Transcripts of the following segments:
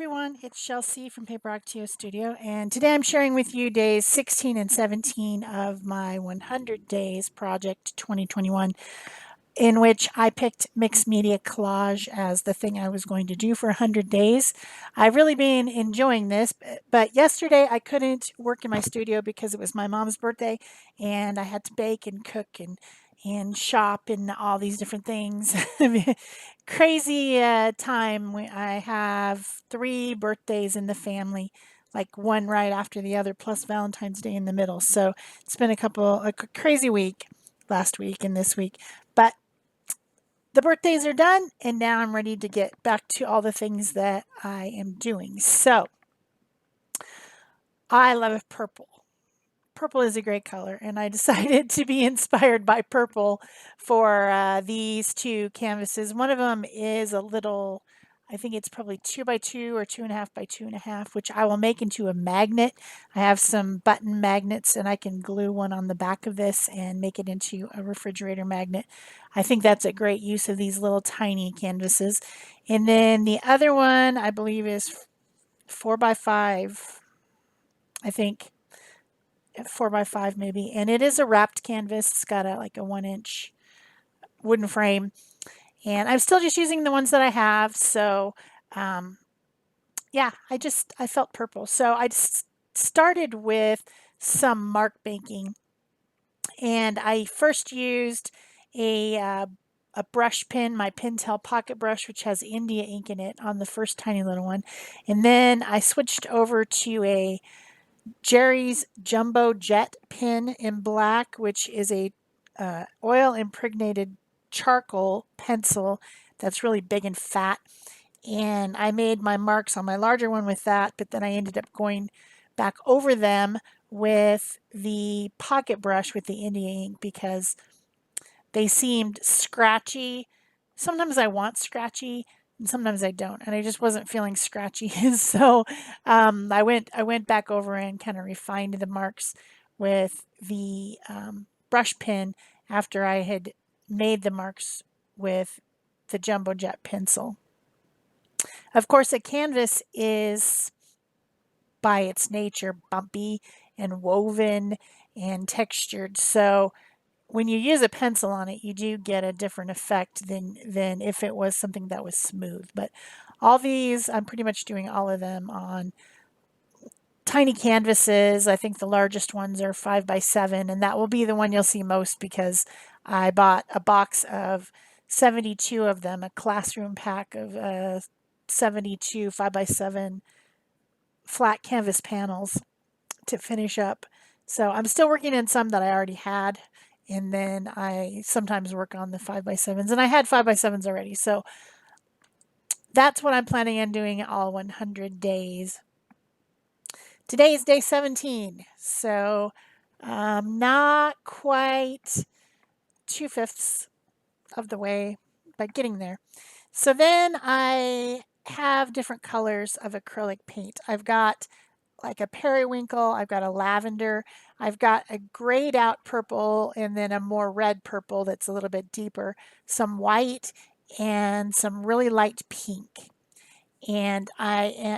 everyone, it's Shel C from PaperOcotilloStudio, and today I'm sharing with you days 16 and 17 of my 100 Days Project 2021, in which I picked mixed media collage as the thing I was going to do for 100 days. I've really been enjoying this, but yesterday I couldn't work in my studio because it was my mom's birthday, and I had to bake and cook and shop and all these different things. Crazy time. I have three birthdays in the family, like one right after the other, plus Valentine's Day in the middle. So it's been a crazy week last week and this week. But the birthdays are done, and now I'm ready to get back to all the things that I am doing. So I love purple. Purple is a great color, and I decided to be inspired by purple for these two canvases. One of them is a little, I think it's probably 2x2 or 2.5 by 2.5, which I will make into a magnet. I have some button magnets, and I can glue one on the back of this and make it into a refrigerator magnet. I think that's a great use of these little tiny canvases. And then the other one, I believe, is 4x5, I think. 4x5 maybe, and it is a wrapped canvas. It's got like a 1-inch wooden frame, and I'm still just using the ones that I have. So yeah, I felt purple, so I just started with some mark banking, and I first used a brush pen, my Pentel pocket brush, which has India ink in it, on the first tiny little one, and then I switched over to a Jerry's Jumbo Jet pen in black, which is a oil impregnated charcoal pencil that's really big and fat. And I made my marks on my larger one with that, but then I ended up going back over them with the pocket brush with the India ink because they seemed scratchy. Sometimes I want scratchy, and sometimes I don't, and I just wasn't feeling scratchy. So I went back over and kind of refined the marks with the brush pen after I had made the marks with the Jumbo Jet pencil. Of course, a canvas is by its nature bumpy and woven and textured, so when you use a pencil on it, you do get a different effect than if it was something that was smooth. But all these, I'm pretty much doing all of them on tiny canvases. I think the largest ones are 5x7, and that will be the one you'll see most because I bought a box of 72 of them, a classroom pack of 72 5x7 flat canvas panels to finish up. So I'm still working in some that I already had, and then I sometimes work on the 5x7s, and I had 5x7s already. So that's what I'm planning on doing all 100 days. Today is day 17, so not quite 2/5 of the way, but getting there. So then I have different colors of acrylic paint. I've got like a periwinkle, I've got a lavender, I've got a grayed out purple, and then a more red purple that's a little bit deeper, some white, and some really light pink. And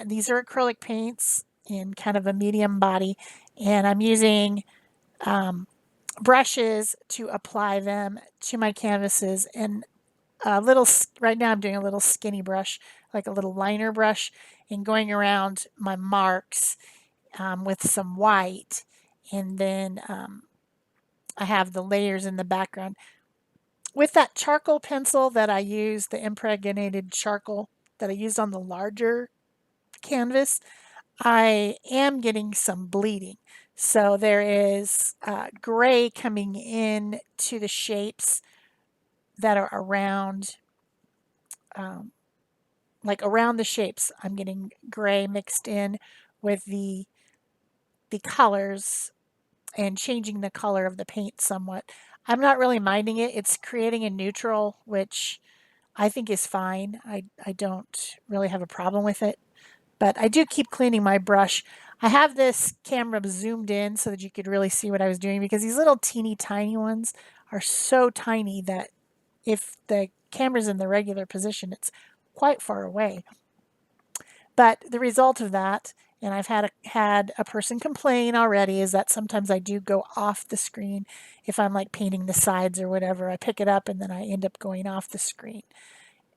these are acrylic paints in kind of a medium body, and I'm using brushes to apply them to my canvases, and right now I'm doing a little skinny brush, like a little liner brush, and going around my marks with some white, and then I have the layers in the background. With that charcoal pencil that I used, the impregnated charcoal that I used on the larger canvas, I am getting some bleeding. So there is gray coming in to the shapes that are around, like around the shapes. I'm getting gray mixed in with the colors and changing the color of the paint somewhat. I'm not really minding it. It's creating a neutral, which I think is fine. I don't really have a problem with it, but I do keep cleaning my brush. I have this camera zoomed in so that you could really see what I was doing because these little teeny tiny ones are so tiny that if the camera's in the regular position, it's quite far away. But the result of that, and I've had a person complain already, is that sometimes I do go off the screen if I'm like painting the sides or whatever. I pick it up and then I end up going off the screen.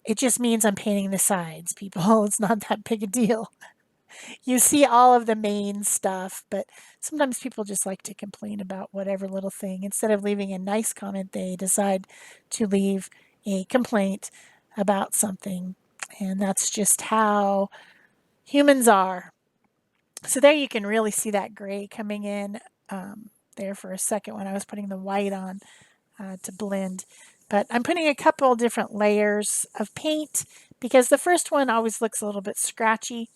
It just means I'm painting the sides, people. It's not that big a deal. You see all of the main stuff, but sometimes people just like to complain about whatever little thing. Instead of leaving a nice comment, they decide to leave a complaint about something. And that's just how humans are. So there you can really see that gray coming in there for a second when I was putting the white on to blend. But I'm putting a couple different layers of paint because the first one always looks a little bit scratchy,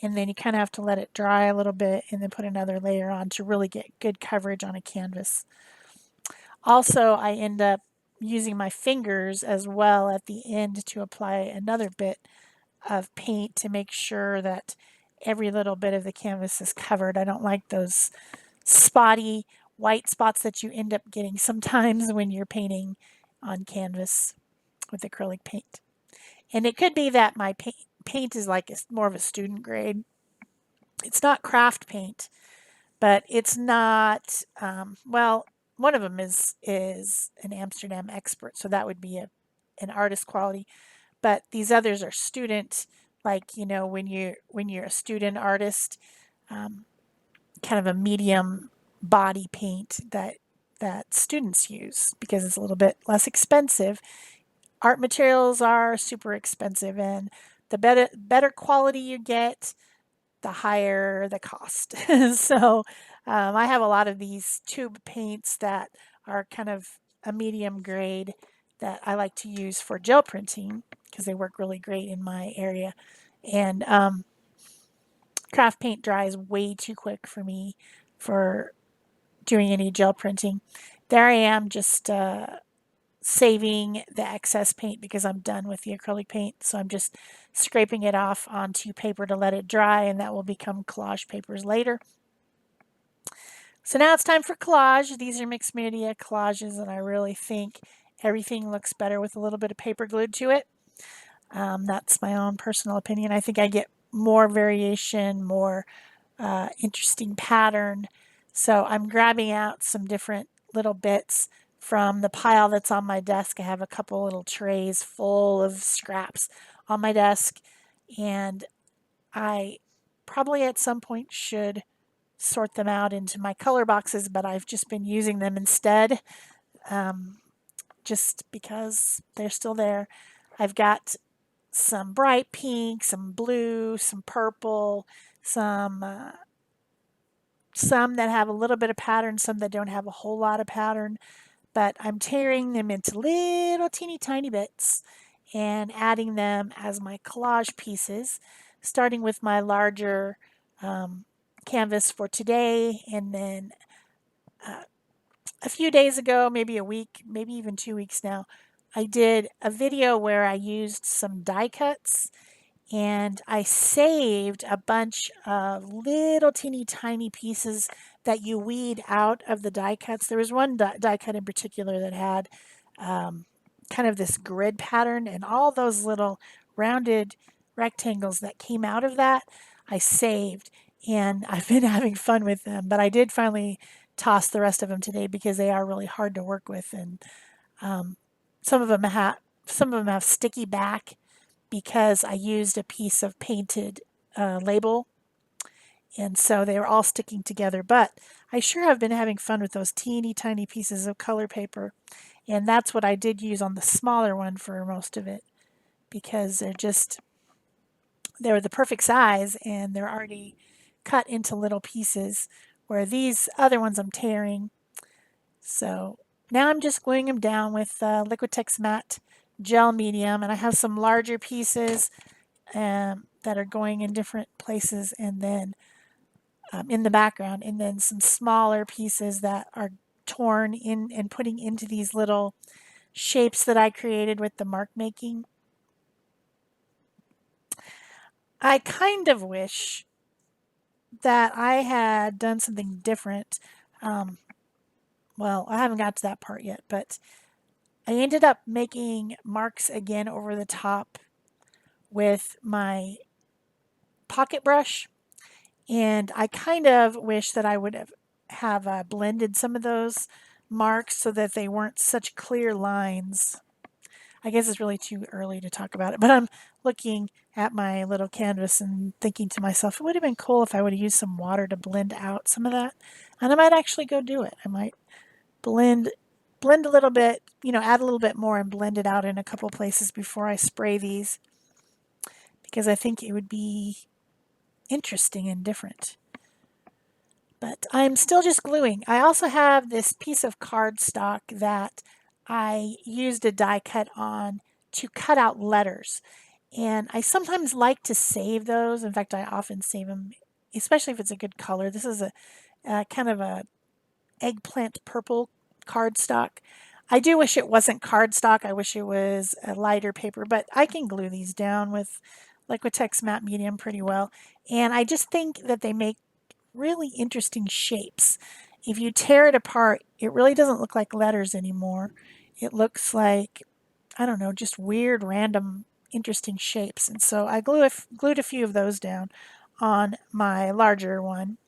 and then you kind of have to let it dry a little bit and then put another layer on to really get good coverage on a canvas. Also, I end up using my fingers as well at the end to apply another bit of paint to make sure that every little bit of the canvas is covered. I don't like those spotty white spots that you end up getting sometimes when you're painting on canvas with acrylic paint. And it could be that my paint is like more of a student grade. It's not craft paint, but it's not, well, one of them is an Amsterdam expert, so that would be an artist quality. But these others are student, like, when you're a student artist, kind of a medium body paint that students use because it's a little bit less expensive. Art materials are super expensive, and the better quality you get, the higher the cost. So I have a lot of these tube paints that are kind of a medium grade that I like to use for gel printing because they work really great in my area. And craft paint dries way too quick for me for doing any gel printing. There I am just saving the excess paint because I'm done with the acrylic paint. So I'm just scraping it off onto paper to let it dry, and that will become collage papers later. So now it's time for collage. These are mixed media collages, and I really think everything looks better with a little bit of paper glued to it. That's my own personal opinion. I think I get more variation, more interesting pattern. So I'm grabbing out some different little bits from the pile that's on my desk. I have a couple little trays full of scraps on my desk, and I probably at some point should sort them out into my color boxes, but I've just been using them instead, just because they're still there. I've got some bright pink, some blue, some purple, some some that have a little bit of pattern, some that don't have a whole lot of pattern, but I'm tearing them into little teeny tiny bits and adding them as my collage pieces, starting with my larger canvas for today, and then a few days ago, maybe a week, maybe even 2 weeks now, I did a video where I used some die cuts and I saved a bunch of little teeny tiny pieces that you weed out of the die cuts. There was one die cut in particular that had kind of this grid pattern, and all those little rounded rectangles that came out of that, I saved, and I've been having fun with them. But I did finally toss the rest of them today because they are really hard to work with, and some of them have sticky back because I used a piece of painted label, and so they were all sticking together. But I sure have been having fun with those teeny tiny pieces of color paper, and that's what I did use on the smaller one for most of it because they're the perfect size and they're already cut into little pieces, where these other ones I'm tearing. So now I'm just gluing them down with Liquitex matte gel medium, and I have some larger pieces that are going in different places, and then in the background, and then some smaller pieces that are torn in and putting into these little shapes that I created with the mark making. I kind of wish that I had done something different. Um, well, I haven't got to that part yet, but I ended up making marks again over the top with my pocket brush, and I kind of wish that I would have blended some of those marks so that they weren't such clear lines. I guess it's really too early to talk about it, but I'm looking at my little canvas and thinking to myself, it would have been cool if I would have used some water to blend out some of that. And I might actually go do it. I might blend a little bit, add a little bit more and blend it out in a couple places before I spray these, because I think it would be interesting and different. But I'm still just gluing. I also have this piece of cardstock that I used a die cut on to cut out letters. And I sometimes like to save those. In fact, I often save them, especially if it's a good color. This is a kind of a eggplant purple cardstock. I do wish it wasn't cardstock. I wish it was a lighter paper, but I can glue these down with Liquitex matte medium pretty well. And I just think that they make really interesting shapes. If you tear it apart, it really doesn't look like letters anymore. It looks like, I don't know, just weird, random, interesting shapes. And so I glued a few of those down on my larger one.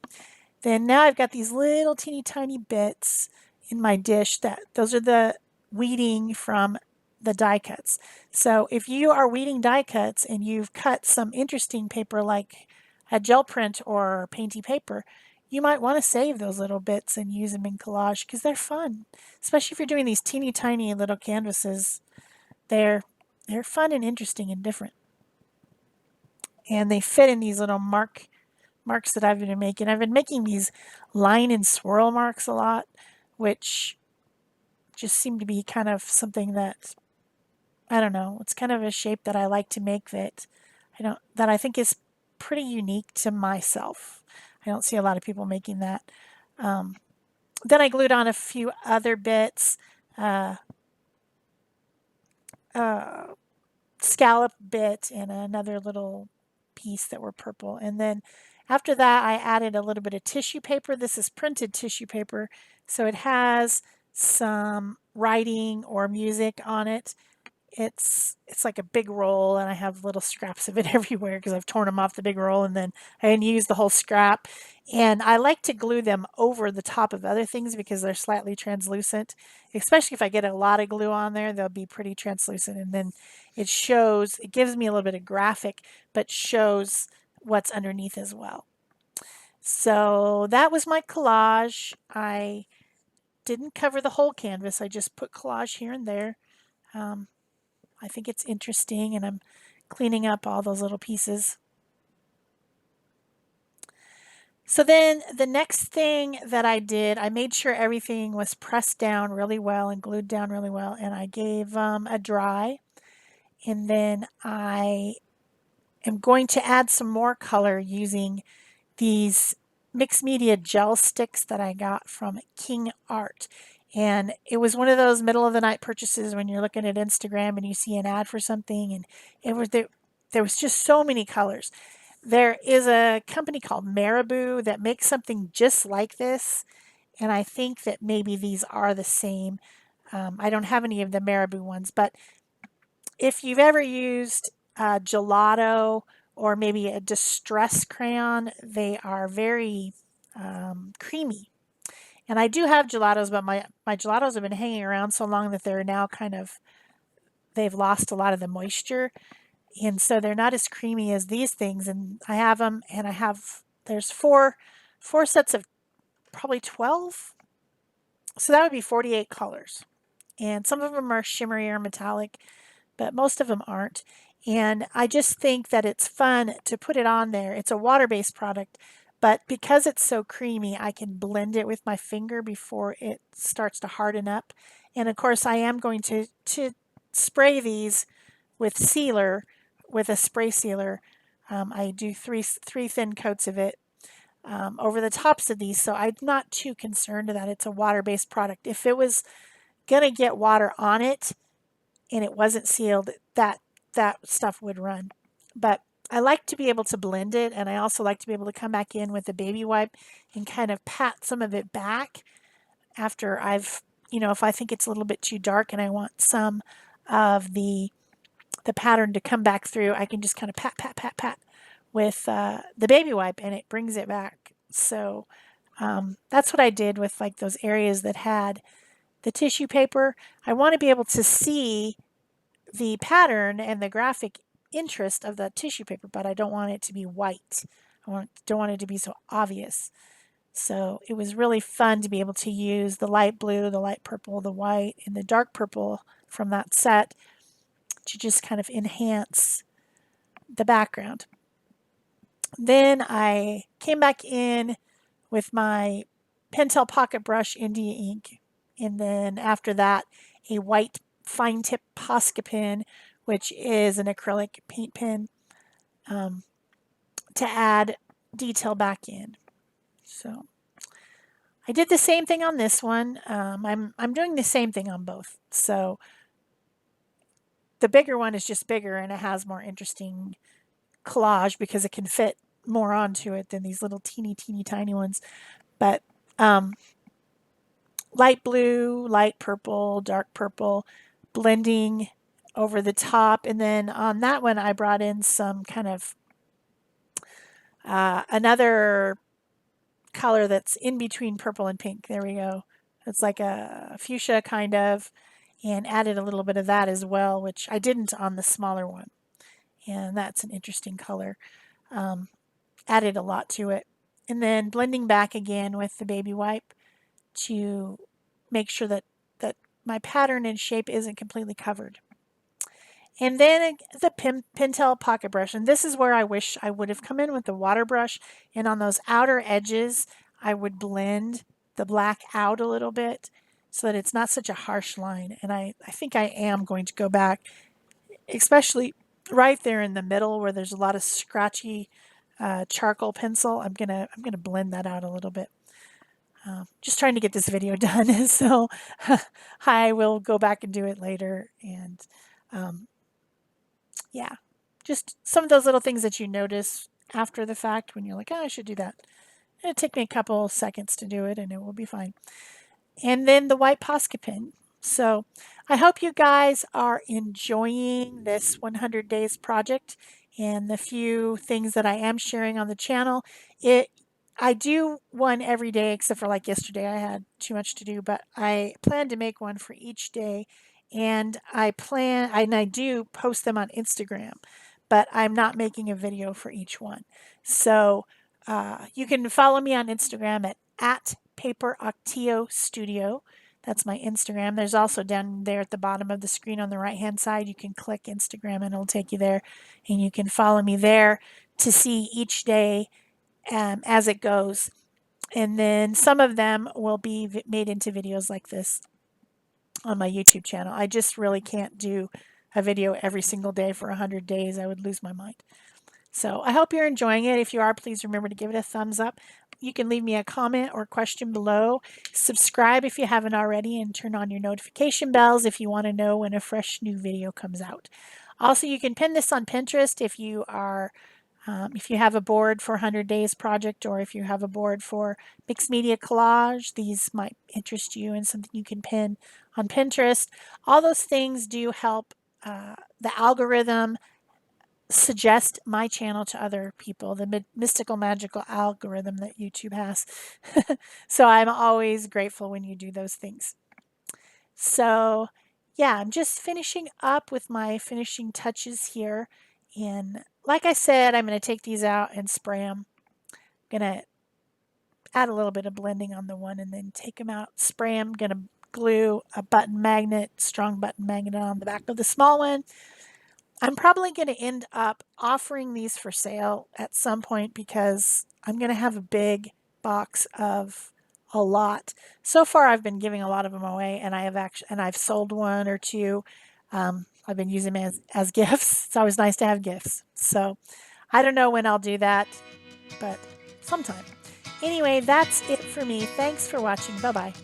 Then now I've got these little teeny tiny bits in my dish those are the weeding from the die cuts. So if you are weeding die cuts and you've cut some interesting paper like a gel print or painty paper, you might want to save those little bits and use them in collage because they're fun. Especially if you're doing these teeny tiny little canvases. They're fun and interesting and different. And they fit in these little marks that I've been making. I've been making these line and swirl marks a lot, which just seem to be kind of something that, I don't know, it's kind of a shape that I like to make that I think is pretty unique to myself. I don't see a lot of people making that. Then I glued on a few other bits, scallop bit and another little piece that were purple. And then after that, I added a little bit of tissue paper. This is printed tissue paper, so it has some writing or music on it. It's like a big roll, and I have little scraps of it everywhere because I've torn them off the big roll, and then I didn't use the whole scrap. And I like to glue them over the top of other things because they're slightly translucent. Especially if I get a lot of glue on there, they'll be pretty translucent, and then it gives me a little bit of graphic, but shows what's underneath as well. So that was my collage. I didn't cover the whole canvas. I just put collage here and there. I think it's interesting, and I'm cleaning up all those little pieces. So then the next thing that I did, I made sure everything was pressed down really well and glued down really well, and I gave a dry. And then I am going to add some more color using these mixed media gel sticks that I got from King Art. And it was one of those middle of the night purchases when you're looking at Instagram and you see an ad for something, and there was just so many colors. There is a company called Marabou that makes something just like this, and I think that maybe these are the same. I don't have any of the Marabou ones, but if you've ever used gelato or maybe a distress crayon, they are very creamy. And I do have gelatos, but my gelatos have been hanging around so long that they're now they've lost a lot of the moisture. And so they're not as creamy as these things. And I have them, and there's four sets of probably 12. So that would be 48 colors. And some of them are shimmery or metallic, but most of them aren't. And I just think that it's fun to put it on there. It's a water-based product, but because it's so creamy, I can blend it with my finger before it starts to harden up. And of course, I am going to spray these with sealer, with a spray sealer. I do three thin coats of it over the tops of these, so I'm not too concerned that it's a water-based product. If it was going to get water on it and it wasn't sealed, that stuff would run. But I like to be able to blend it, and I also like to be able to come back in with a baby wipe and kind of pat some of it back after I've, if I think it's a little bit too dark and I want some of the pattern to come back through, I can just kind of pat with the baby wipe, and it brings it back. So that's what I did with like those areas that had the tissue paper. I want to be able to see the pattern and the graphic interest of the tissue paper, but I don't want it to be white. Don't want it to be so obvious. So it was really fun to be able to use the light blue, the light purple, the white, and the dark purple from that set to just kind of enhance the background. Then I came back in with my Pentel Pocket Brush India ink, and then after that a white fine tip Posca pen, which is an acrylic paint pen, to add detail back in. So I did the same thing on this one. I'm doing the same thing on both. So the bigger one is just bigger and it has more interesting collage because it can fit more onto it than these little teeny tiny ones. But light blue, light purple, dark purple, blending over the top. And then on that one, I brought in some kind of another color that's in between purple and pink. There we go. It's like a fuchsia kind of, and added a little bit of that as well, which I didn't on the smaller one. And that's an interesting color. Added a lot to it. And then blending back again with the baby wipe to make sure that my pattern and shape isn't completely covered. And then the Pentel Pocket Brush, and this is where I wish I would have come in with the water brush, and on those outer edges I would blend the black out a little bit so that it's not such a harsh line. And I think I am going to go back, especially right there in the middle where there's a lot of scratchy charcoal pencil. I'm gonna blend that out a little bit. Just trying to get this video done, so I will go back and do it later. And yeah, just some of those little things that you notice after the fact when you're like, oh, I should do that. It'll take me a couple seconds to do it and it will be fine. And then the white Posca pen. So I hope you guys are enjoying this 100 days project and the few things that I am sharing on the channel. I do one every day except for like yesterday I had too much to do, but I plan to make one for each day, and I do post them on Instagram, but I'm not making a video for each one. So you can follow me on Instagram at PaperOcotilloStudio. That's my Instagram. There's also down there at the bottom of the screen on the right hand side, you can click Instagram and it'll take you there, and you can follow me there to see each day as it goes. And then some of them will be made into videos like this on my YouTube channel. I just really can't do a video every single day for 100 days. I would lose my mind. So I hope you're enjoying it. If you are, please remember to give it a thumbs up. You can leave me a comment or question below. Subscribe if you haven't already, and turn on your notification bells if you want to know when a fresh new video comes out. Also, you can pin this on Pinterest if you have a board for 100 Days Project, or if you have a board for mixed media collage. These might interest you and something you can pin on Pinterest. All those things do help the algorithm suggest my channel to other people, the mystical magical algorithm that YouTube has. So I'm always grateful when you do those things. So yeah, I'm just finishing up with my finishing touches here. And like I said, I'm going to take these out and spray them. I'm going to add a little bit of blending on the one and then take them out, spray them. I'm going to glue a button magnet, strong button magnet on the back of the small one. I'm probably going to end up offering these for sale at some point because I'm going to have a big box of a lot. So far, I've been giving a lot of them away, and I've sold one or two. I've been using them as gifts. It's always nice to have gifts. So I don't know when I'll do that, but sometime. Anyway, that's it for me. Thanks for watching. Bye-bye.